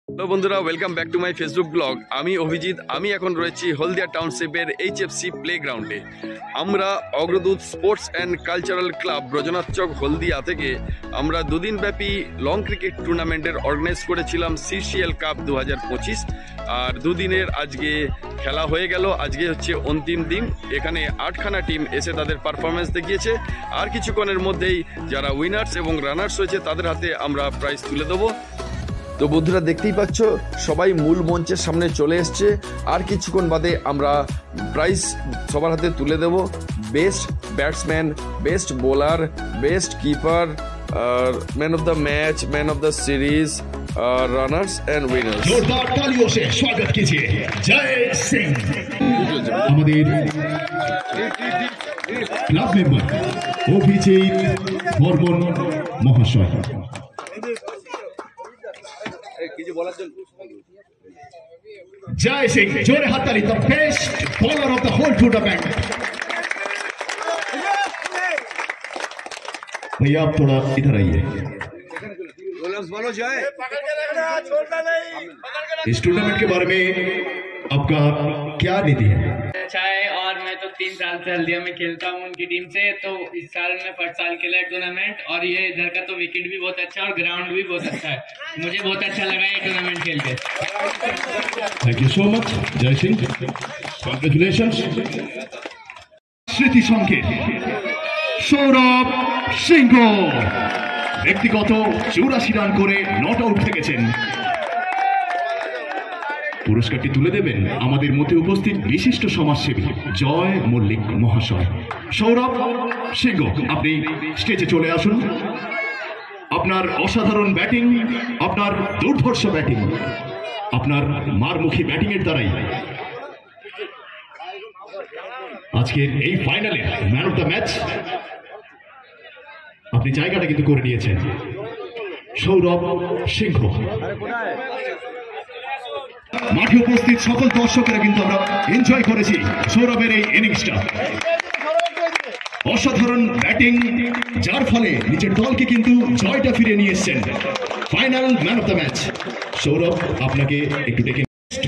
Hello বন্ধুরা, welcome back to my Facebook blog. আমি অভিজিৎ। আমি এখন রয়েছি হলদিয়া টাউনশিপের এইচএফসি প্লেগ্রাউন্ডে। আমরা Agradoot sports and cultural club Brajanath Chak Haldia থেকে আমরা দুদিনব্যাপী লং ক্রিকেট টুর্নামেন্টের অর্গানাইজ করেছিলাম সিসিএল কাপ 2025। আর দুদিনের আজকে খেলা হয়ে গেল। আজকে হচ্ছে অন্তিম দিন। এখানে 8খানা টিম এসে তাদের পারফরমেন্স দেখিয়েছে। আর কিছুক্ষণের মধ্যেই যারা উইনার্স এবং রানার্স হয়েছে তাদের হাতে আমরা প্রাইজ তুলে দেবো। তো বন্ধুরা, দেখতেই পাচ্ছ সবাই মূল মঞ্চের সামনে চলে এসছে। আর কিছুক্ষণ বাদে আমরা প্রাইজ সবার হাতে তুলে দেব। Best batsman, best bowler, best keeper, আর man of the match, man of the series, runners and winners. जोरदार तालियों से स्वागत कीजिए जय सिंह, আমাদের ক্লাব মেম্বার অভিজিৎ বর্মন মহাশয়। जय सिंह, जोरे हाथ ताली, the best bowler of the whole tournament. भैया आप थोड़ा इधर आइए। इस टूर्नामेंट के बारे में आपका क्या नीति है? अच्छा है, और मैं तो 3 साल से हल्दिया में खेलता हूँ उनकी टीम से। तो इस साल में फर्स्ट साल खेला है टूर्नामेंट, और ये इधर का तो विकेट भी बहुत अच्छा है और ग्राउंड भी बहुत अच्छा है। मुझे बहुत अच्छा लगा ये टूर्नामेंट खेल के। थैंक यू सो मच जय सिंह, कॉन्ग्रेचुलेशन। স্মৃতি সংকেত সৌরভ সিংহ ব্যক্তিগত 84 রান করে নট আউট থেকেছেন। পুরস্কারটি তুলে দেবেন আমাদের মধ্যে উপস্থিত বিশিষ্ট সমাজসেবী জয় মল্লিক মহাশয়। সৌরভ সিংহ, আপনি স্টেজে চলে আসুন। আপনার অসাধারণ ব্যাটিং, আপনার দুর্ধর্ষ ব্যাটিং, আপনার মারমুখী ব্যাটিং এর দ্বারাই আজকের এই ফাইনালে ম্যান অফ দ্য ম্যাচ আপনি জায়গাটা কিন্তু করে নিয়েছেন। সৌরভ সিংহ, মাঠে উপস্থিত সকল দর্শকেরা কিন্তু আমরা এনজয় করেছি সৌরভের এই ইনিংসটা। অসাধারণ ব্যাটিং, যার ফলে নিজের দলকে কিন্তু জয়টা ফিরে নিয়ে এসেছেন। Final man of the match Sourav, আপনাকে একটু দেখে।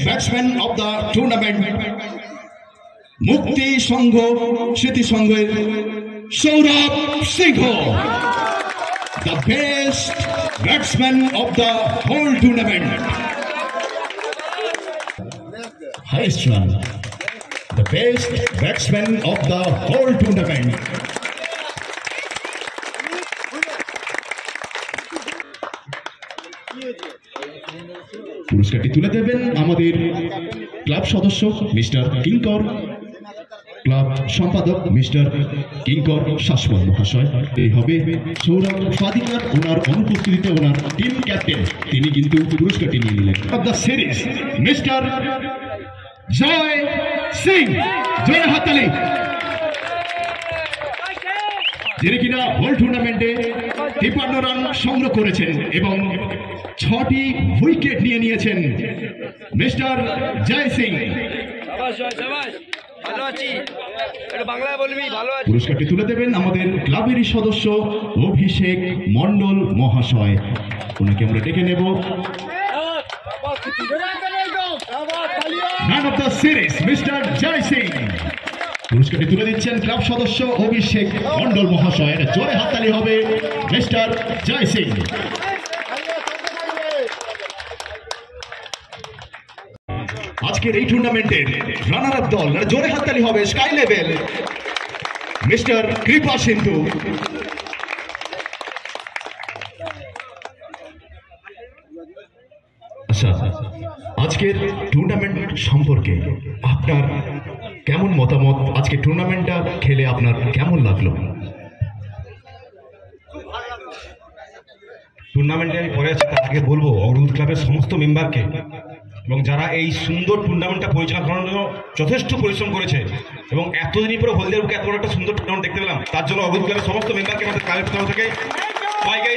ব্যাটসম্যান অফ দ্য টুর্নামেন্ট মুক্তি সংঘ স্মৃতি সংঘের Sourav Singha, the best batsman of the whole tournament. Highest run, the best batsman of the whole tournament. পুরস্কারটি তুলে দেবেন আমাদের ক্লাব সদস্য মিস্টার কিঙ্কর, ক্লাব সম্পাদক মিস্টার কিঙ্কর শাসমল মহাশয়। এই হবে সৌরভ ফাদিকার, ওনার অনুপস্থিতিতে ওনার টিম ক্যাপ্টেন তিনি কিন্তু পুরস্কারটি নিয়ে নিলেন। Of the series mister Joy Singh, জয় হাততালি, যিনি কিনা হোল টুর্নামেন্টে 53 রান সংগ্রহ করেছেন এবং 6টি উইকেট নিয়ে নিয়েছেন মিস্টার জয় সিং। পুরস্কারটি তুলে দেবেন আমাদের ক্লাবেরই সদস্য অভিষেক মন্ডল মহাশয়। ওনাকে আমরা ডেকে নেব। Man of the series mister Joy Singh, পুরস্কারটি তুলে দিচ্ছেন ক্লাব সদস্য অভিষেক মন্ডল মহাশয়। জোরে হাততালি হবে মিস্টার জয় সিং। আজকের এই টুর্নামেন্টের রানার আপ দল, জোরে হাততালি হবে স্কাই লেভেল মিস্টার কৃপা সিন্ধু। আচ্ছা, আজকের টুর্নামেন্ট সম্পর্কে আপনার কেমন মতামত? আজকে টুর্নামেন্টটা খেলে আপনার কেমন লাগলো? টুর্নামেন্টে আমি পরে আছি, তার আগে বলবো অগ্রদূত ক্লাবের সমস্ত মেম্বারকে এবং যারা এই সুন্দর টুর্নামেন্টটা পরিচালনা করার জন্য যথেষ্ট পরিশ্রম করেছে এবং এতদিন পরে হলদিয়ার বুকে এত বড় একটা সুন্দর টুর্নামেন্ট দেখতে পেলাম, তার জন্য অগ্রদূত ক্লাবের সমস্ত মেম্বারকে আমাদের ক্লাবের তরফ থেকে সবাইকে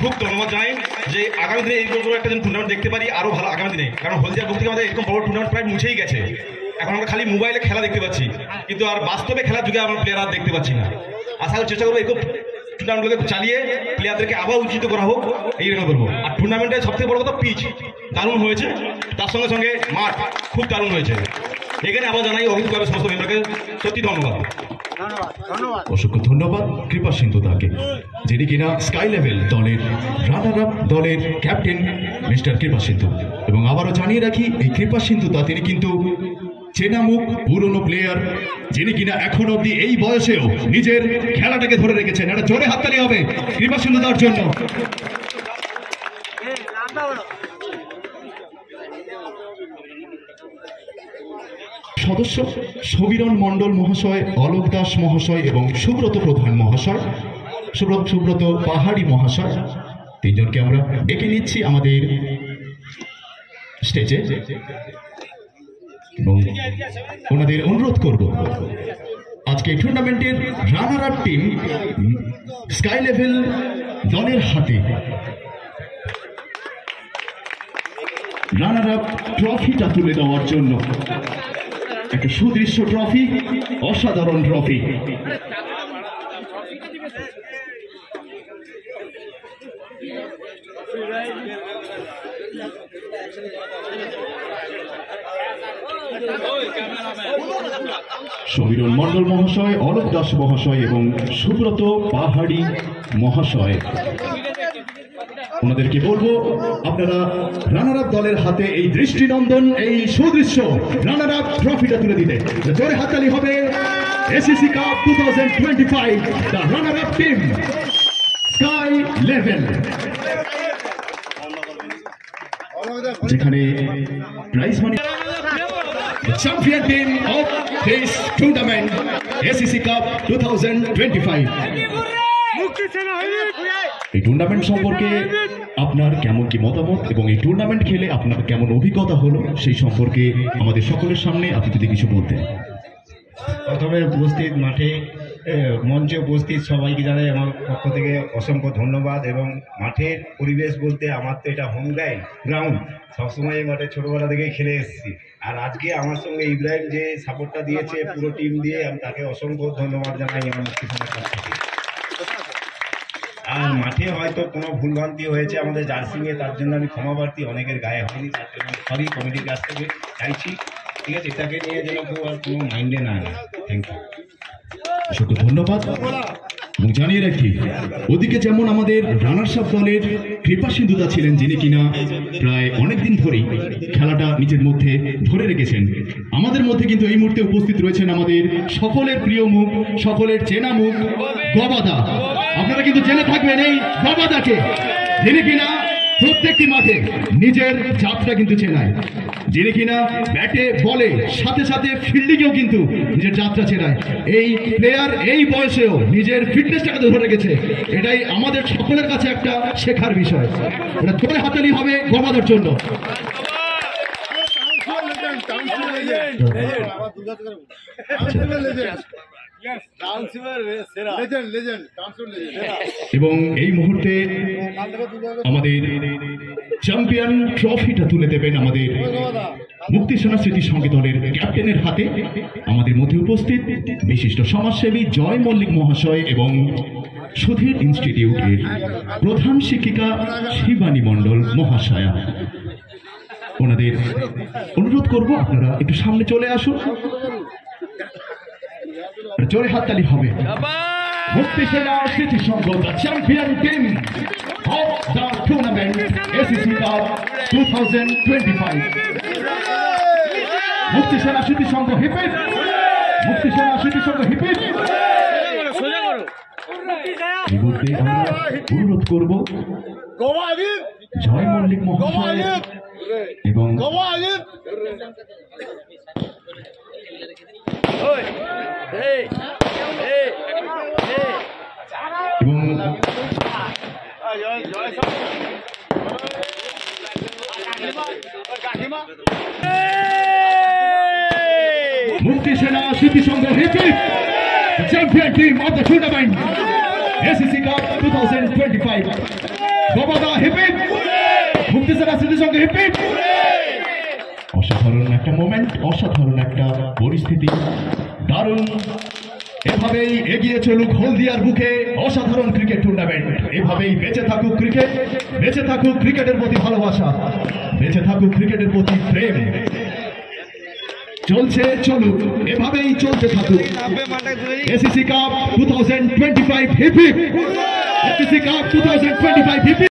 খুব ধন্যবাদ জানাই যে আগামী দিনে এইরকম একটা যেন টুর্নামেন্ট দেখতে পারি আরো ভালো আগামী দিনে। কারণ হলদিয়ার বুক থেকে আমাদের এরকম বড় টুর্নামেন্ট প্রায় মুছেই গেছে। এখন আমরা খালি মোবাইলে খেলা দেখতে পাচ্ছি, কিন্তু আর বাস্তবে খেলার যুগে আমরা প্লেয়ার আর দেখতে পাচ্ছি না। আশা করি চেষ্টা করবো এরকম টুর্নামেন্টগুলোকে চালিয়ে প্লেয়ারদেরকে আবার উচিত করা হোক, এই বলবো। আর টুর্নামেন্টের সবথেকে বড় কথা পিচ দারুণ হয়েছে, তার সঙ্গে সঙ্গে মাঠ খুব দারুণ হয়েছে। এখানে আবার জানাই অগ্রদূত ক্লাবের সমস্ত মেম্বারকে সত্যি ধন্যবাদ। অসংখ্য ধন্যবাদ কৃপা সিন্ধু দাকে, যিনি কিনা স্কাই লেভেল দলের রানার আপ দলের ক্যাপ্টেন মিস্টার কৃপা সিন্ধু। এবং আবারও জানিয়ে রাখি, এই কৃপা সিন্ধু দা তিনি কিন্তু চেনামুখ পুরনো প্লেয়ার, যিনি কিনা এখন অব্দি এই বয়সেও নিজের খেলাটাকে ধরে রেখেছেন। একটা জোরে হাততালি হবে কৃপা সিন্ধু দার জন্য। সদস্য সমীরণ মণ্ডল মহাশয়, অলোক দাস মহাশয় এবং সুব্রত প্রধান মহাশয়, সুব্রত পাহাড়ি মহাশয়, তিনজনকে আমরা ডেকে নিচ্ছি আমাদের স্টেজে এবং ওনাদের অনুরোধ করব আজকে টুর্নামেন্টের রানার আপ টিম স্কাই লেভেল দলের হাতে রানার আপ ট্রফিটা তুলে দেওয়ার জন্য। একটা সুদৃশ্য ট্রফি, অসাধারণ ট্রফি। সমীরণ মণ্ডল মহাশয়, অলোক দাস মহাশয় এবং সুব্রত পাহাড়ি মহাশয়, ওনাদেরকে বলবো আপনারা রানার আপ দলের হাতে এই দৃষ্টিনন্দন এই সুদৃশ্য রানার আপ ট্রফিটা তুলে দিতে। জোরে হাততালি হবে। ACC cup 2025 the runner up team sky level, যেখানে prize money champion team of this tournament ACC cup 2025। এই টুর্নামেন্ট সম্পর্কে আপনার কেমন কি মতামত এবং এই টুর্নামেন্ট খেলে আপনার কেমন অভিজ্ঞতা হলো সেই সম্পর্কে আমাদের সকলের সামনে আপনি যদি কিছু বলতেন। প্রথমে উপস্থিত মাঠে মঞ্চে উপস্থিত সবাইকে জানাই আমার পক্ষ থেকে অসংখ্য ধন্যবাদ। এবং মাঠের পরিবেশ বলতে আমার তো এটা হোম গ্রাউন্ড, সবসময় এই মাঠে ছোটোবেলা থেকেই খেলে এসেছি। আর আজকে আমার সঙ্গে ইব্রাহিম যে সাপোর্টটা দিয়েছে পুরো টিম দিয়ে, আমি তাকে অসংখ্য ধন্যবাদ জানাই আমার মুক্তিসংঘের কাছ থেকে। আর মাঠে হয়তো কোনো ভুলভ্রান্তি হয়েছে আমাদের জার্সিংয়ে, তার জন্য আমি ক্ষমা প্রার্থী, অনেকের গায়ে হয়নি, তার জন্য সরি কমিটির কাছ থেকে চাইছি। ঠিক আছে, এটাকে নিয়ে যেন কেউ আর কোনো মাইন্ডে না নেয়। থ্যাংক ইউ, অসংখ্য ধন্যবাদ। এবং জানিয়ে রাখি, ওদিকে যেমন আমাদের রানার্স আপ দলের কৃপা সিন্ধুদা ছিলেন, যিনি কিনা প্রায় অনেকদিন ধরেই খেলাটা নিজের মধ্যে ধরে রেখেছেন, আমাদের মধ্যে কিন্তু এই মুহূর্তে উপস্থিত রয়েছেন আমাদের সকলের প্রিয় মুখ, সকলের চেনা মুখ, গবাদা। আপনারা কিন্তু জেনে থাকবেন এই গবাদাকে, যিনি কিনা প্রত্যেকটি মাঠে নিজের যাত্রা কিন্তু চেনায়, যিনি কিনা ব্যাটে বলে সাথে সাথে ফিল্ডিংয়েও কিন্তু নিজের যাত্রা চেনায়। এই প্লেয়ার এই বয়সেও নিজের ফিটনেসটাকে ধরে রেখেছে, এটাই আমাদের সকলের কাছে একটা শেখার বিষয়। এটা জোরে হাতালি হবে গবাদার জন্য। এবং এই মুহূর্তে আমাদের চ্যাম্পিয়ন ট্রফিটা তুলে দেবেন আমাদের মুক্তি সেনা স্মৃতি সংঘ দলের ক্যাপ্টেনের হাতে। আমাদের মধ্যে উপস্থিত বিশিষ্ট সমাজসেবী জয় মল্লিক মহাশয় এবং সুধীর ইনস্টিটিউটের প্রধান শিক্ষিকা শিবানী মণ্ডল মহাশয়া। ওনাদের অনুরোধ করব আপনারা একটু সামনে চলে আসুন, জোরে হাততালি হবে। Mukti Sena Smriti Sangha the champion team of the tournament ACC cup 2025। Mukti Sena Smriti Sangha hip hip, Mukti Sena Smriti Sangha hip hip. এই মুহূর্তে আমরা অনুরোধ করব জয় মল্লিক মহাশয় এবং Mukti Sena Smriti Sangha hip hip, champion team of the tournament ACC cup 2025। গবাদা হিপিপ, মুক্তি সেনা স্মৃতি সংঘ হিপিপ। অসাধারণ একটা মোমেন্ট, অসাধারণ একটা পরিস্থিতি, দারুণ এভাবেই এগিয়ে চলুক হলদিয়ার বুকে অসাধারণ ক্রিকেট টুর্নামেন্ট। এভাবেই বেঁচে থাকুক ক্রিকেট, বেঁচে থাকুক ক্রিকেটের প্রতি ভালোবাসা, বেঁচে থাকুক ক্রিকেটের প্রতি প্রেম। চলছে চলুক, এভাবেই চলতে থাকুক। ACC cup 2025 hip hip, ACC cup 2025 hip heap.